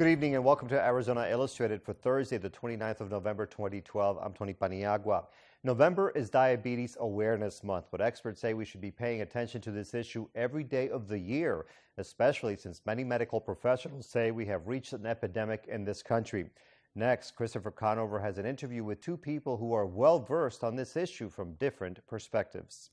Good evening and welcome to Arizona Illustrated for Thursday, the 29th of November, 2012. I'm Tony Paniagua. November is Diabetes Awareness Month, but experts say we should be paying attention to this issue every day of the year, especially since many medical professionals say we have reached an epidemic in this country. Next, Christopher Conover has an interview with two people who are well-versed on this issue from different perspectives.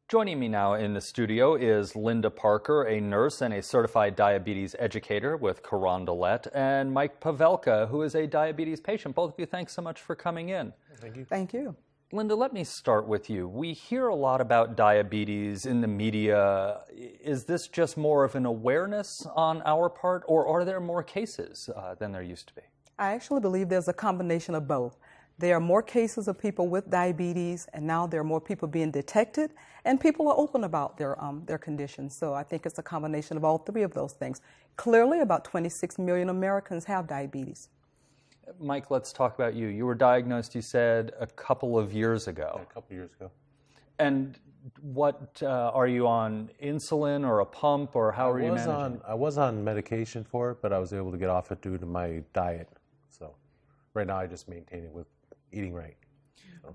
Joining me now in the studio is Linda Parker, a nurse and a certified diabetes educator with Carondelet, and Mike Pavelka, who is a diabetes patient. Both of you, thanks so much for coming in. Thank you. Thank you. Linda, let me start with you. We hear a lot about diabetes in the media. Is this just more of an awareness on our part, or are there more cases than there used to be? I actually believe there's a combination of both. There are more cases of people with diabetes, and now there are more people being detected, and people are open about their conditions. So I think it's a combination of all three of those things. Clearly, about 26 million Americans have diabetes. Mike, let's talk about you. You were diagnosed, you said, a couple of years ago. Yeah, a couple of years ago. And what, are you on insulin or a pump, or how are you managing? I was on medication for it, but I was able to get off it due to my diet. So right now I just maintain it with eating right. So.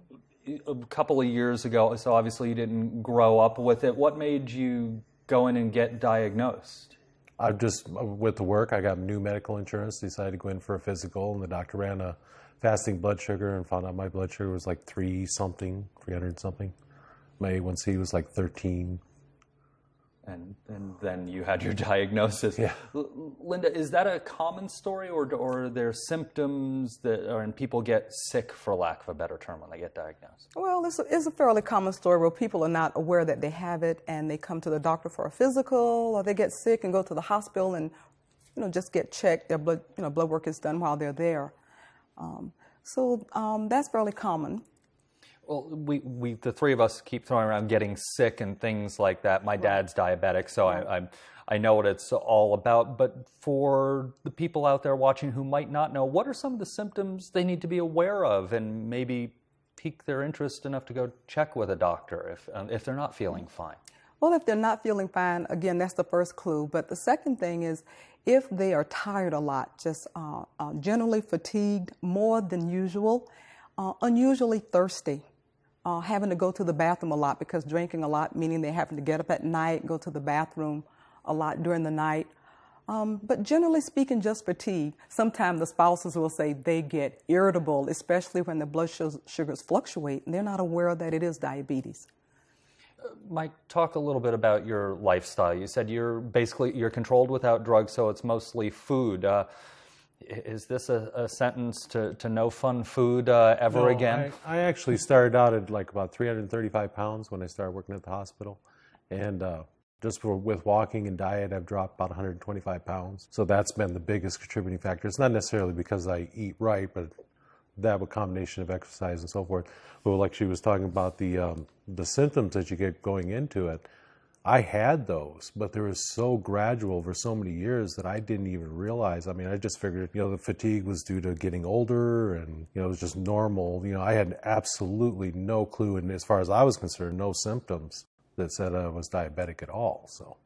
A couple of years ago, so obviously you didn't grow up with it. What made you go in and get diagnosed? I just, with the work, I got new medical insurance, decided to go in for a physical, and the doctor ran a fasting blood sugar and found out my blood sugar was like 300 something. My A1C was like 13. And then you had your diagnosis. Yeah. Linda, is that a common story, or are there symptoms and people get sick, for lack of a better term, when they get diagnosed? Well, it's a fairly common story where people are not aware that they have it, and they come to the doctor for a physical, or they get sick and go to the hospital and, just get checked. Their blood work is done while they're there. So that's fairly common. Well, we the three of us keep throwing around getting sick and things like that. My dad's diabetic, so I know what it's all about. But for the people out there watching who might not know, what are some of the symptoms they need to be aware of, and maybe pique their interest enough to go check with a doctor if they're not feeling fine? Well, if they're not feeling fine, again, that's the first clue. But the second thing is if they are tired a lot, just generally fatigued more than usual, unusually thirsty. Having to go to the bathroom a lot because drinking a lot, meaning they're having to get up at night, go to the bathroom a lot during the night. But generally speaking, just fatigue. Sometimes the spouses will say they get irritable, especially when the blood sugars fluctuate, and they're not aware that it is diabetes. Mike, talk a little bit about your lifestyle. You said you're controlled without drugs, so it's mostly food. Is this a sentence to no fun food ever again? I actually started out at like about 335 pounds when I started working at the hospital. And just with walking and diet, I've dropped about 125 pounds. So that's been the biggest contributing factor. It's not necessarily because I eat right, but that a combination of exercise and so forth. But like she was talking about the symptoms that you get going into it, I had those, but they were so gradual for so many years that I didn't even realize. I mean, I just figured, the fatigue was due to getting older and, it was just normal. I had absolutely no clue, and as far as I was concerned, no symptoms that said I was diabetic at all, so.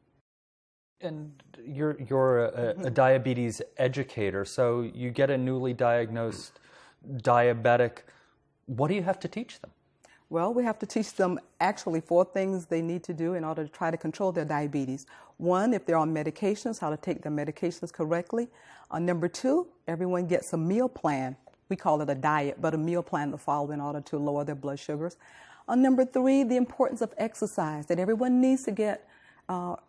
And you're a diabetes educator, so you get a newly diagnosed diabetic. What do you have to teach them? Well, we have to teach them actually 4 things they need to do in order to try to control their diabetes. 1, if they're on medications, how to take their medications correctly. Number 2, everyone gets a meal plan. We call it a diet, but a meal plan to follow in order to lower their blood sugars. Number 3, the importance of exercise, that everyone needs to get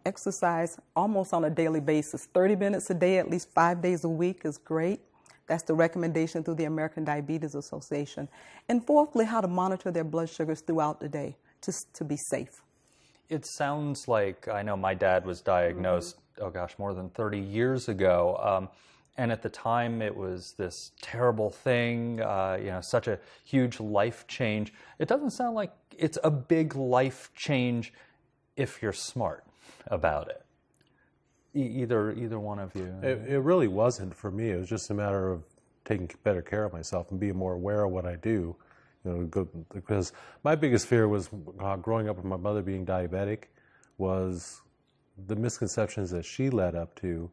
exercise almost on a daily basis. 30 minutes a day, at least 5 days a week is great. That's the recommendation through the American Diabetes Association. And fourthly, how to monitor their blood sugars throughout the day just to be safe. It sounds like, I know my dad was diagnosed, more than 30 years ago. And at the time it was this terrible thing, such a huge life change. It doesn't sound like it's a big life change if you're smart about it. Either one of you. It really wasn't for me. It was just a matter of taking better care of myself and being more aware of what I do. Because my biggest fear was growing up with my mother being diabetic was the misconceptions that she led up to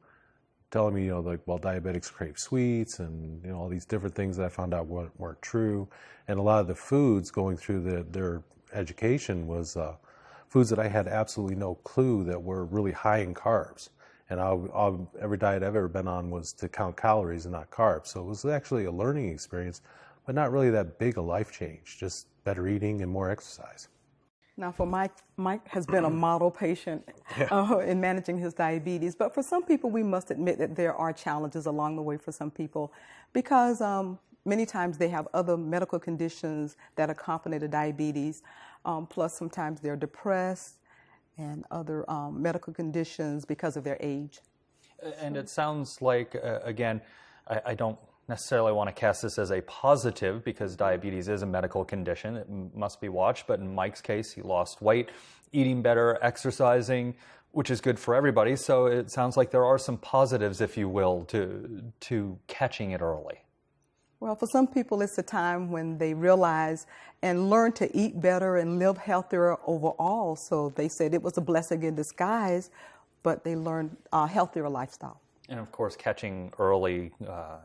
telling me, like, well, diabetics crave sweets and, all these different things that I found out weren't true. And a lot of the foods going through their education was foods that I had absolutely no clue that were really high in carbs. And every diet I've ever been on was to count calories and not carbs. So it was actually a learning experience, but not really that big a life change, just better eating and more exercise. Now, for Mike has been a model patient in managing his diabetes. But for some people, we must admit that there are challenges along the way for some people because many times they have other medical conditions that accompany the diabetes. Plus, sometimes they're depressed and other medical conditions because of their age. And it sounds like, again, I don't necessarily want to cast this as a positive because diabetes is a medical condition. It must be watched. But in Mike's case, he lost weight, eating better, exercising, which is good for everybody. So it sounds like there are some positives, if you will, to catching it early. Well, for some people, it's a time when they realize and learn to eat better and live healthier overall. So they said it was a blessing in disguise, but they learned a healthier lifestyle. And of course, catching early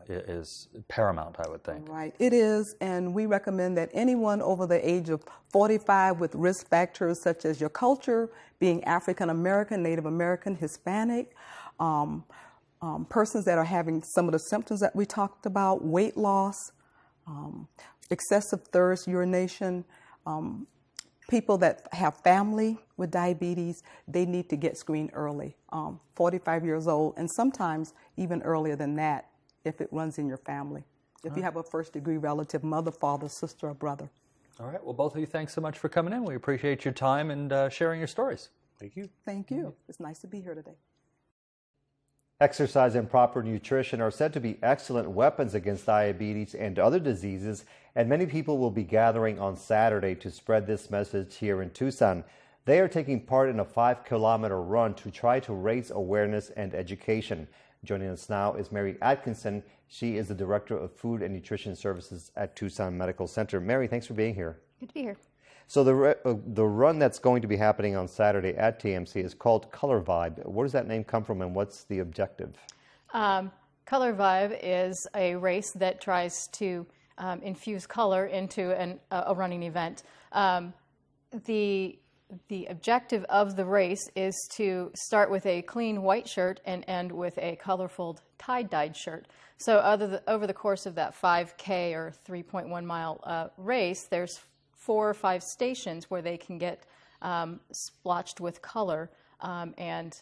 is paramount, I would think. Right, it is. And we recommend that anyone over the age of 45 with risk factors such as your culture, being African American, Native American, Hispanic, persons that are having some of the symptoms that we talked about, weight loss, excessive thirst, urination, people that have family with diabetes, they need to get screened early, 45 years old, and sometimes even earlier than that if it runs in your family. If you have a first-degree relative, mother, father, sister, or brother. All right. Well, both of you, thanks so much for coming in. We appreciate your time and sharing your stories. Thank you. Thank you. It's nice to be here today. Exercise and proper nutrition are said to be excellent weapons against diabetes and other diseases, and many people will be gathering on Saturday to spread this message here in Tucson. They are taking part in a 5-kilometer run to try to raise awareness and education. Joining us now is Mary Atkinson. She is the Director of Food and Nutrition Services at Tucson Medical Center. Mary, thanks for being here. Good to be here. So the run that's going to be happening on Saturday at TMC is called Color Vibe. Where does that name come from, and what's the objective? Color Vibe is a race that tries to infuse color into a running event. The objective of the race is to start with a clean white shirt and end with a colorful tie-dyed shirt. So over the course of that 5K or 3.1 mile race, there's 4 or 5 stations where they can get splotched with color, and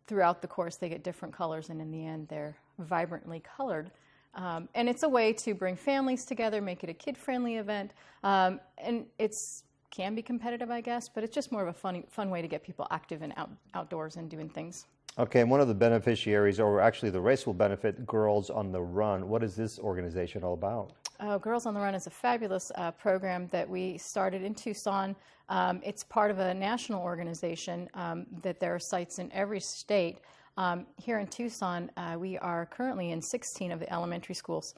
throughout the course they get different colors, and in the end they're vibrantly colored. And it's a way to bring families together, make it a kid-friendly event, and it's can be competitive, I guess, but it's just more of a fun way to get people active and outdoors and doing things. Okay, and one of the beneficiaries, or actually the race will benefit Girls on the Run. What is this organization all about? Girls on the Run is a fabulous program that we started in Tucson. It's part of a national organization that there are sites in every state. Here in Tucson, we are currently in 16 of the elementary schools.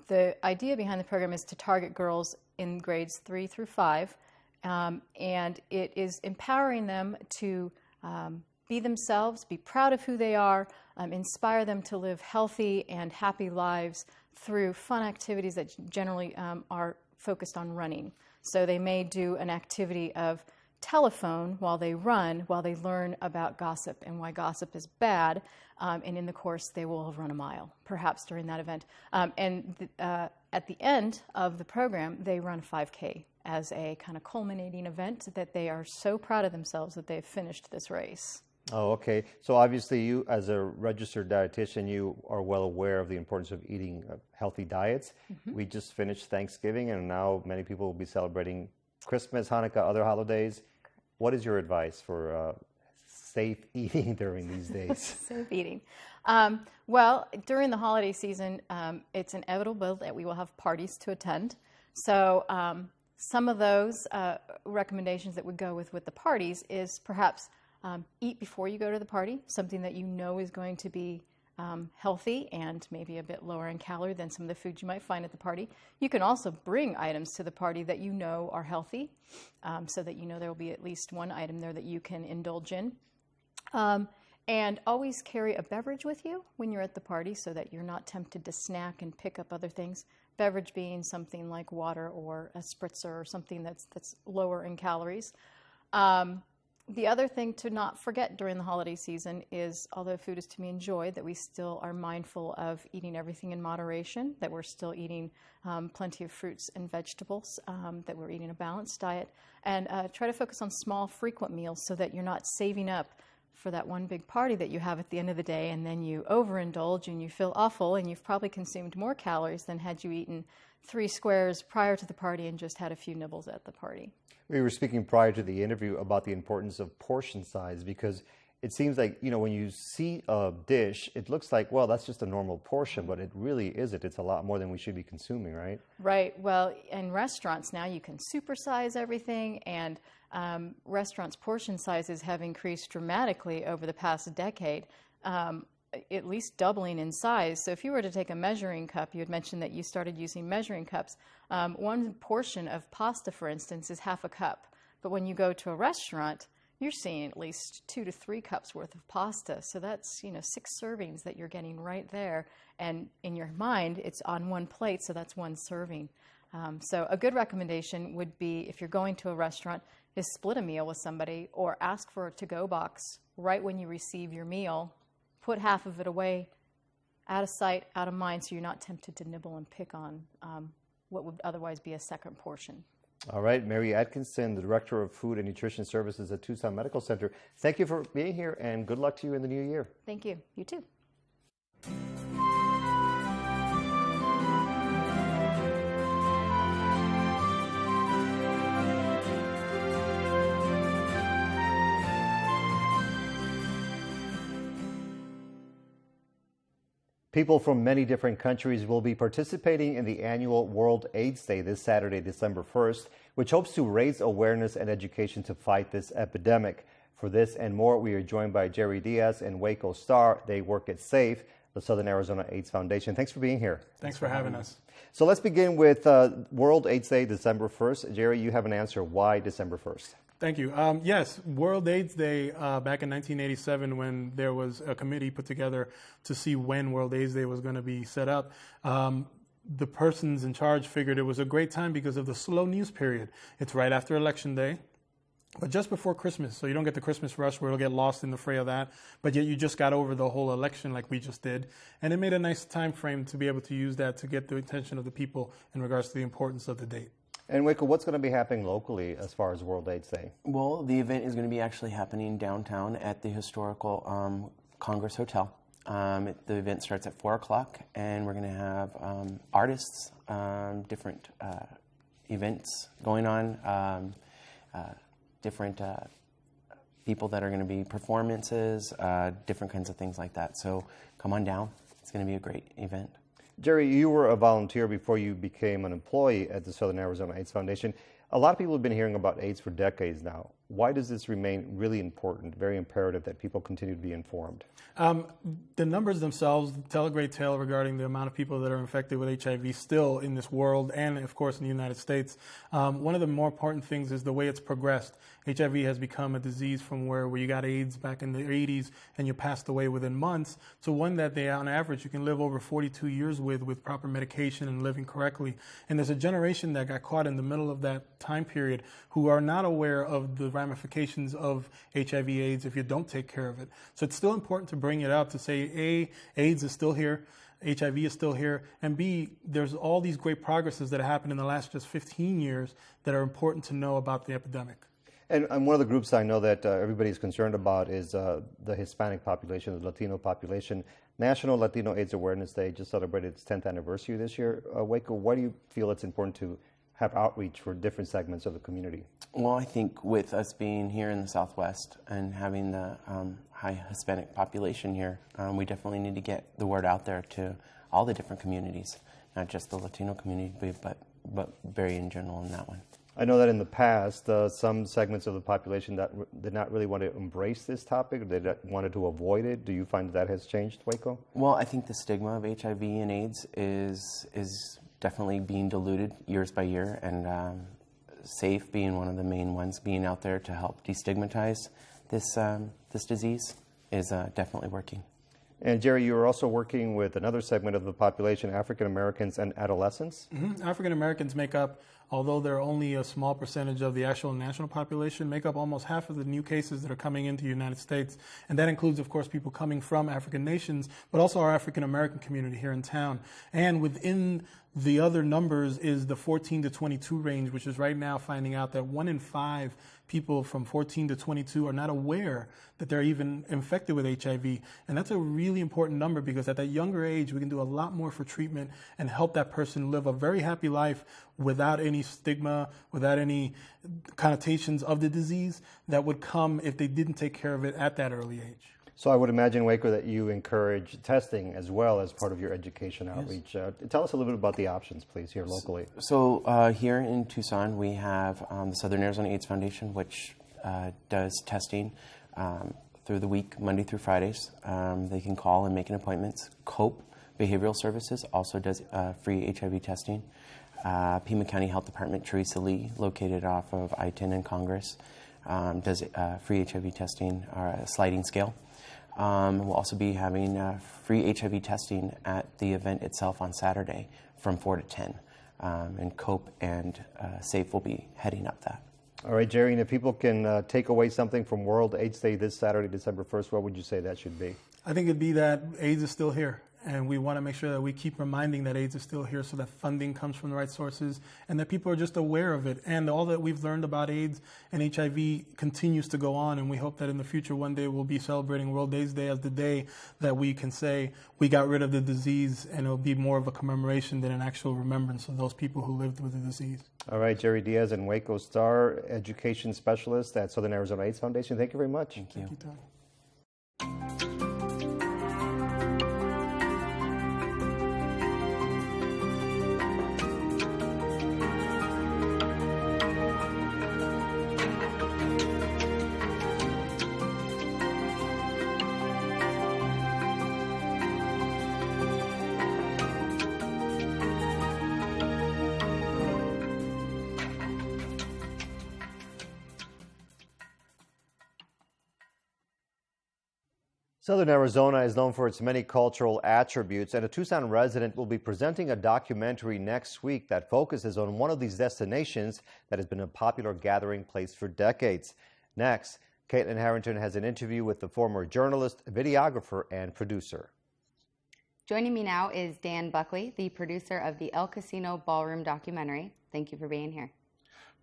The idea behind the program is to target girls in grades 3 through 5, and it is empowering them to be themselves, be proud of who they are, inspire them to live healthy and happy lives through fun activities that generally are focused on running. So they may do an activity of telephone while they run, while they learn about gossip and why gossip is bad, and in the course they will run a mile, perhaps during that event. At the end of the program, they run 5K as a kind of culminating event that they are so proud of themselves that they've finished this race. Oh, okay. So obviously you, as a registered dietitian, you are well aware of the importance of eating healthy diets. Mm-hmm. We just finished Thanksgiving, and now many people will be celebrating Christmas, Hanukkah, other holidays. What is your advice for safe eating during these days? Safe eating. Well, during the holiday season, it's inevitable that we will have parties to attend. So some of those recommendations that would go with the parties is perhaps eat before you go to the party, something that you know is going to be healthy and maybe a bit lower in calorie than some of the foods you might find at the party. You can also bring items to the party that you know are healthy, so that you know there will be at least one item there that you can indulge in. And always carry a beverage with you when you're at the party so that you're not tempted to snack and pick up other things. Beverage being something like water or a spritzer or something that's lower in calories. The other thing to not forget during the holiday season is, although food is to be enjoyed, that we still are mindful of eating everything in moderation, that we're still eating plenty of fruits and vegetables, that we're eating a balanced diet, and try to focus on small, frequent meals so that you're not saving up for that one big party that you have at the end of the day, and then you overindulge and you feel awful, and you've probably consumed more calories than had you eaten 3 squares prior to the party and just had a few nibbles at the party. We were speaking prior to the interview about the importance of portion size, because it seems like, you know, when you see a dish, it looks like, well, that's just a normal portion, but it really isn't. It's a lot more than we should be consuming, right? Right. Well, in restaurants now you can supersize everything, and restaurants' portion sizes have increased dramatically over the past decade, at least doubling in size. So if you were to take a measuring cup, you had mentioned that you started using measuring cups. One portion of pasta, for instance, is half a cup. But when you go to a restaurant, you're seeing at least 2 to 3 cups worth of pasta. So that's, 6 servings that you're getting right there. And in your mind, it's on one plate, so that's 1 serving. So a good recommendation would be, if you're going to a restaurant, is split a meal with somebody or ask for a to-go box right when you receive your meal. Put half of it away, out of sight, out of mind, so you're not tempted to nibble and pick on what would otherwise be a second portion. All right, Mary Atkinson, the Director of Food and Nutrition Services at Tucson Medical Center. Thank you for being here, and good luck to you in the new year. Thank you. You too. People from many different countries will be participating in the annual World AIDS Day this Saturday, December 1st, which hopes to raise awareness and education to fight this epidemic. For this and more, we are joined by Jerry Diaz and Waco Starr. They work at SAFE, the Southern Arizona AIDS Foundation. Thanks for being here. Thanks for having us. So let's begin with World AIDS Day, December 1st. Jerry, you have an answer. Why December 1st? Thank you. Yes, World AIDS Day back in 1987, when there was a committee put together to see when World AIDS Day was going to be set up. The persons in charge figured it was a great time because of the slow news period. It's right after Election Day, but just before Christmas, so you don't get the Christmas rush where you'll get lost in the fray of that, but yet you just got over the whole election like we just did. And it made a nice time frame to be able to use that to get the attention of the people in regards to the importance of the date. And Waco, what's going to be happening locally as far as World AIDS Day? Well, the event is going to be actually happening downtown at the historical Congress Hotel. The event starts at 4 o'clock, and we're going to have artists, different events going on, different people that are going to be performances, different kinds of things like that. So come on down. It's going to be a great event. Jerry, you were a volunteer before you became an employee at the Southern Arizona AIDS Foundation. A lot of people have been hearing about AIDS for decades now. Why does this remain really important, very imperative that people continue to be informed? The numbers themselves tell a great tale regarding the amount of people that are infected with HIV still in this world and, of course, in the United States. One of the more important things is the way it's progressed. HIV has become a disease from where you got AIDS back in the 80s and you passed away within months, to one that on average, you can live over 42 years with proper medication and living correctly. And there's a generation that got caught in the middle of that time period who are not aware of the ramifications of HIV/AIDS if you don't take care of it. So it's still important to bring it up to say, A, AIDS is still here, HIV is still here, and B, there's all these great progresses that have happened in the last just 15 years that are important to know about the epidemic. And one of the groups I know that everybody's concerned about is the Hispanic population, the Latino population. National Latino AIDS Awareness Day just celebrated its 10th anniversary this year. Waco, why do you feel it's important to have outreach for different segments of the community? Well, I think with us being here in the Southwest and having the high Hispanic population here, we definitely need to get the word out there to all the different communities, not just the Latino community, but very in general in that one. I know that in the past, some segments of the population that did not really want to embrace this topic, they wanted to avoid it. Do you find that has changed, Waco? Well, I think the stigma of HIV and AIDS is definitely being diluted years by year, and SAFE being one of the main ones being out there to help destigmatize this disease. is definitely working. And Jerry, you are also working with another segment of the population, African Americans and adolescents. Mm-hmm. African Americans make up, although they're only a small percentage of the actual national population, make up almost half of the new cases that are coming into the United States. And that includes, of course, people coming from African nations, but also our African American community here in town. And within the other numbers is the 14 to 22 range, which is right now finding out that 1 in 5 people from 14 to 22 are not aware that they're even infected with HIV. And that's a really important number because at that younger age, we can do a lot more for treatment and help that person live a very happy life without any stigma, without any connotations of the disease that would come if they didn't take care of it at that early age. So I would imagine, Waco, that you encourage testing as well as part of your education outreach. Tell us a little bit about the options, please, here locally. So here in Tucson, we have the Southern Arizona AIDS Foundation, which does testing through the week, Monday through Fridays. They can call and make an appointment. COPE Behavioral Services also does free HIV testing. Pima County Health Department, Teresa Lee, located off of I-10 and Congress, does free HIV testing, a sliding scale. We'll also be having free HIV testing at the event itself on Saturday from 4 to 10. And COPE and SAFE will be heading up that. All right, Jerry, and if people can take away something from World AIDS Day this Saturday, December 1st, what would you say that should be? I think it'd be that AIDS is still here. And we want to make sure that we keep reminding that AIDS is still here so that funding comes from the right sources and that people are just aware of it. And all that we've learned about AIDS and HIV continues to go on. And we hope that in the future, one day we'll be celebrating World AIDS Day as the day that we can say we got rid of the disease, and it'll be more of a commemoration than an actual remembrance of those people who lived with the disease. All right, Jerry Diaz and Waco Starr, Education Specialist at Southern Arizona AIDS Foundation. Thank you very much. Thank you. Thank you, Tom. Southern Arizona is known for its many cultural attributes, and a Tucson resident will be presenting a documentary next week that focuses on one of these destinations that has been a popular gathering place for decades. Next, Caitlin Harrington has an interview with the former journalist, videographer, and producer. Joining me now is Dan Buckley, the producer of the El Casino Ballroom documentary. Thank you for being here.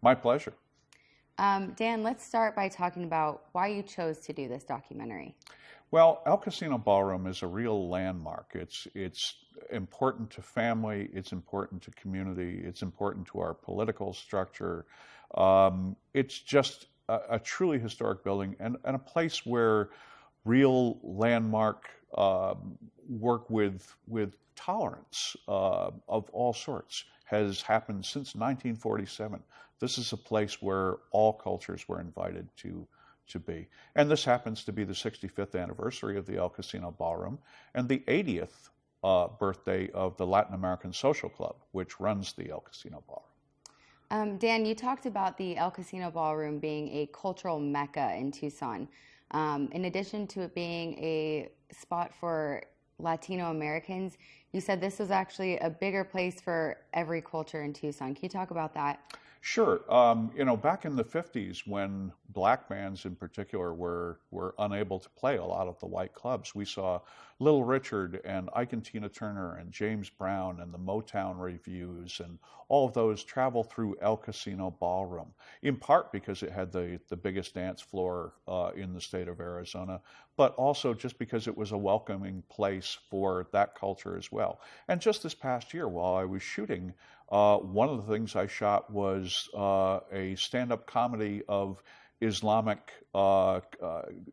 My pleasure. Dan, let's start by talking about why you chose to do this documentary. Well, El Casino Ballroom is a real landmark. It's important to family, it's important to community, it's important to our political structure. It's just a truly historic building and a place where real landmark work with tolerance of all sorts has happened since 1947. This is a place where all cultures were invited to be. And this happens to be the 65th anniversary of the El Casino Ballroom and the 80th birthday of the Latin American Social Club, which runs the El Casino Ballroom. Dan, you talked about the El Casino Ballroom being a cultural mecca in Tucson. In addition to it being a spot for Latino Americans, you said this was actually a bigger place for every culture in Tucson. Can you talk about that? Sure. Back in the 50s, when black bands in particular were unable to play a lot of the white clubs, we saw Little Richard and Ike and Tina Turner and James Brown and the Motown Revues and all of those travel through El Casino Ballroom, in part because it had the biggest dance floor in the state of Arizona, but also just because it was a welcoming place for that culture as well. And just this past year, while I was shooting, one of the things I shot was a stand-up comedy of Islamic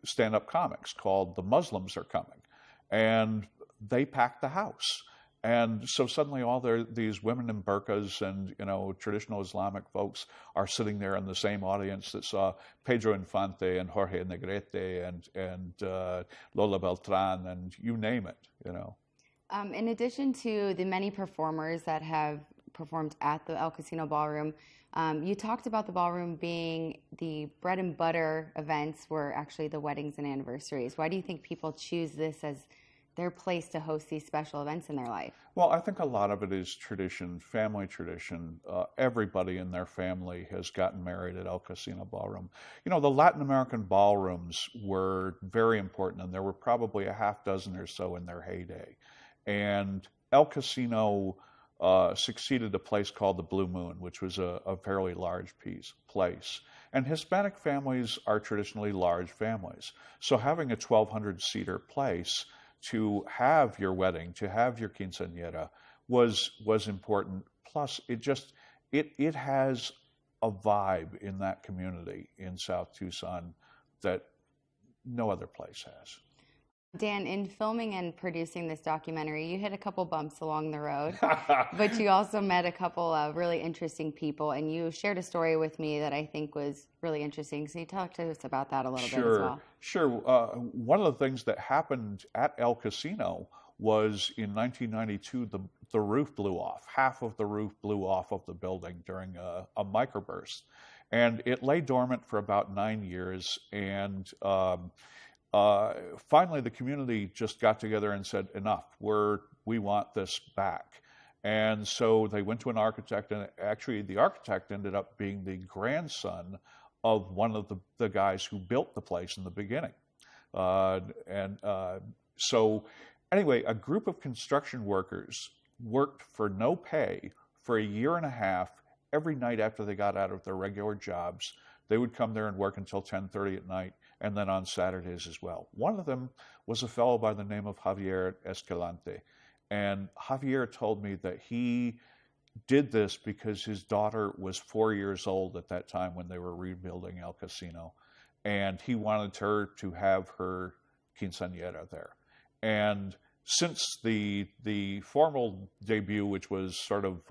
stand-up comics called The Muslims Are Coming. And they packed the house. And so suddenly all these women in burqas and, traditional Islamic folks are sitting there in the same audience that saw Pedro Infante and Jorge Negrete and Lola Beltran and you name it, In addition to the many performers that have performed at the El Casino Ballroom. You talked about the ballroom being the bread and butter events were actually the weddings and anniversaries. Why do you think people choose this as their place to host these special events in their life? Well, I think a lot of it is tradition, family tradition. Everybody in their family has gotten married at El Casino Ballroom. You know, the Latin American ballrooms were very important, and there were probably a half dozen or so in their heyday. And El Casino succeeded a place called the Blue Moon, which was a fairly large place. And Hispanic families are traditionally large families. So having a 1,200-seater place to have your wedding, to have your quinceañera was important. Plus, it has a vibe in that community in South Tucson that no other place has. Dan, in filming and producing this documentary, you hit a couple bumps along the road, but you also met a couple of really interesting people, and you shared a story with me that I think was really interesting. So you talk to us about that a little bit as well. Sure. One of the things that happened at El Casino was in 1992, the roof blew off. Half of the roof blew off of the building during a microburst. And it lay dormant for about 9 years, and finally, the community just got together and said, enough, we want this back. And so they went to an architect, and actually the architect ended up being the grandson of one of the guys who built the place in the beginning. So anyway, a group of construction workers worked for no pay for a year and a half every night after they got out of their regular jobs. They would come there and work until 10:30 at night, and then on Saturdays as well. One of them was a fellow by the name of Javier Escalante. And Javier told me that he did this because his daughter was 4 years old at that time when they were rebuilding El Casino. And he wanted her to have her quinceañera there. And since the formal debut, which was sort of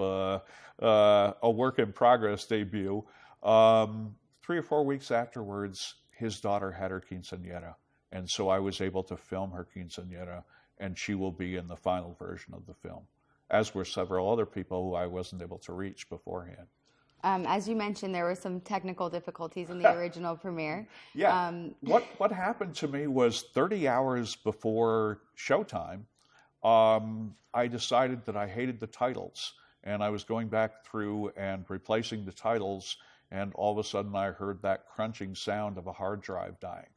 a work in progress debut, 3 or 4 weeks afterwards, his daughter had her quinceañera, and so I was able to film her quinceañera, and she will be in the final version of the film, as were several other people who I wasn't able to reach beforehand. As you mentioned, there were some technical difficulties in the original premiere. Yeah. What happened to me was 30 hours before showtime, I decided that I hated the titles, and I was going back through and replacing the titles, and all of a sudden I heard that crunching sound of a hard drive dying,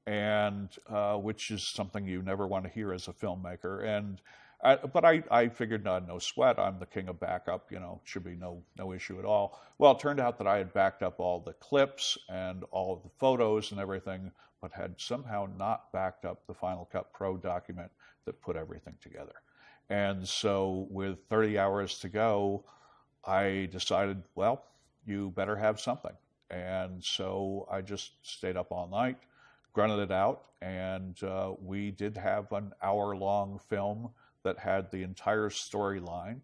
and which is something you never want to hear as a filmmaker. But I figured, no sweat, I'm the king of backup, should be no issue at all. Well, it turned out that I had backed up all the clips and all of the photos and everything, but had somehow not backed up the Final Cut Pro document that put everything together. And so with 30 hours to go, I decided, well, you better have something. And so I just stayed up all night, grunted it out, and we did have an hour-long film that had the entire storyline.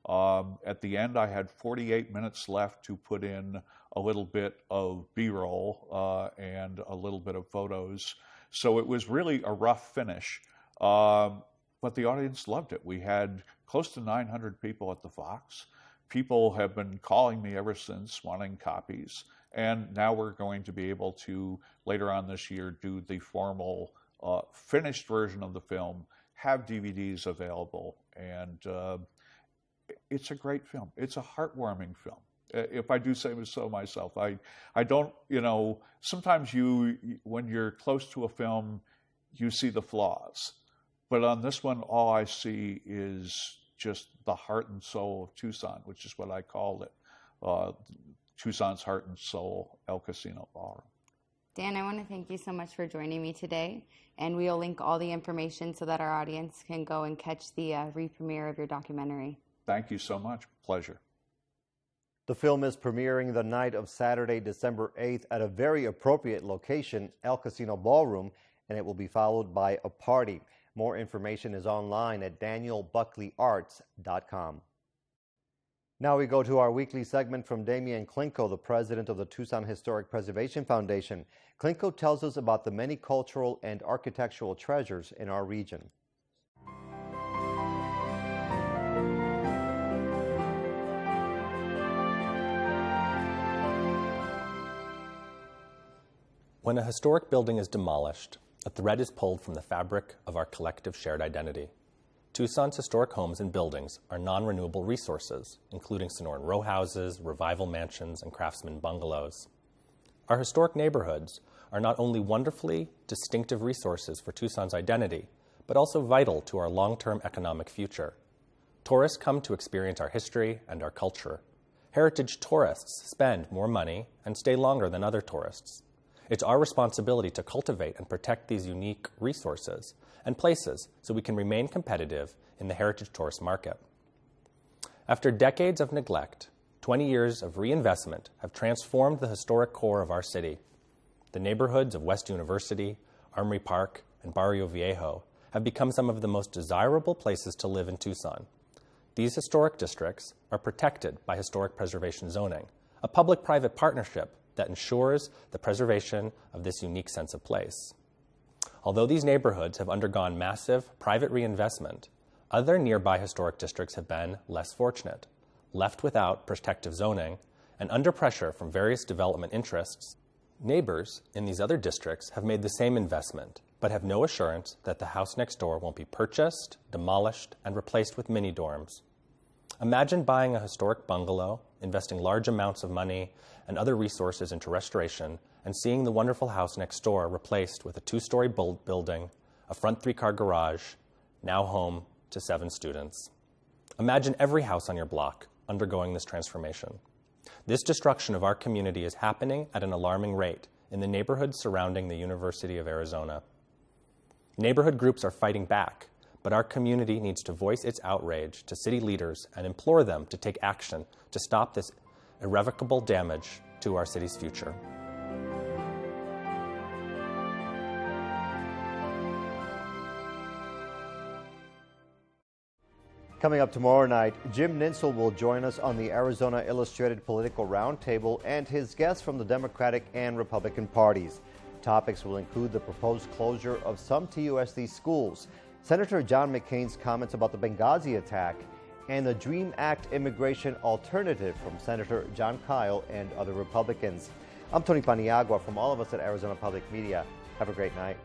At the end, I had 48 minutes left to put in a little bit of B-roll and a little bit of photos. So it was really a rough finish, but the audience loved it. We had close to 900 people at the Fox. People have been calling me ever since, wanting copies. And now we're going to be able to, later on this year, do the formal finished version of the film, have DVDs available. And it's a great film. It's a heartwarming film. If I do say so myself, I don't, sometimes when you're close to a film, you see the flaws. But on this one, all I see is just the heart and soul of Tucson, which is what I called it. Tucson's heart and soul, El Casino Ballroom. Dan, I want to thank you so much for joining me today, and we'll link all the information so that our audience can go and catch the re-premiere of your documentary. Thank you so much. Pleasure. The film is premiering the night of Saturday, December 8th at a very appropriate location, El Casino Ballroom, and it will be followed by a party. More information is online at danielbuckleyarts.com. Now we go to our weekly segment from Damian Klinko, the president of the Tucson Historic Preservation Foundation. Klinko tells us about the many cultural and architectural treasures in our region. When a historic building is demolished, a thread is pulled from the fabric of our collective shared identity. Tucson's historic homes and buildings are non-renewable resources, including Sonoran row houses, revival mansions, and craftsman bungalows. Our historic neighborhoods are not only wonderfully distinctive resources for Tucson's identity, but also vital to our long-term economic future. Tourists come to experience our history and our culture. Heritage tourists spend more money and stay longer than other tourists. It's our responsibility to cultivate and protect these unique resources and places so we can remain competitive in the heritage tourist market. After decades of neglect, 20 years of reinvestment have transformed the historic core of our city. The neighborhoods of West University, Armory Park, and Barrio Viejo have become some of the most desirable places to live in Tucson. These historic districts are protected by historic preservation zoning, a public-private partnership that ensures the preservation of this unique sense of place. Although these neighborhoods have undergone massive private reinvestment, other nearby historic districts have been less fortunate, left without protective zoning, and under pressure from various development interests. Neighbors in these other districts have made the same investment, but have no assurance that the house next door won't be purchased, demolished, and replaced with mini dorms. Imagine buying a historic bungalow, investing large amounts of money and other resources into restoration, and seeing the wonderful house next door replaced with a 2-story building, a front 3-car garage, now home to 7 students. Imagine every house on your block undergoing this transformation. This destruction of our community is happening at an alarming rate in the neighborhoods surrounding the University of Arizona. Neighborhood groups are fighting back, but our community needs to voice its outrage to city leaders and implore them to take action to stop this irrevocable damage to our city's future. Coming up tomorrow night, Jim Ninsel will join us on the Arizona Illustrated Political Roundtable and his guests from the Democratic and Republican parties. Topics will include the proposed closure of some TUSD schools, Senator John McCain's comments about the Benghazi attack, and the DREAM Act immigration alternative from Senator John Kyle and other Republicans. I'm Tony Paniagua from all of us at Arizona Public Media. Have a great night.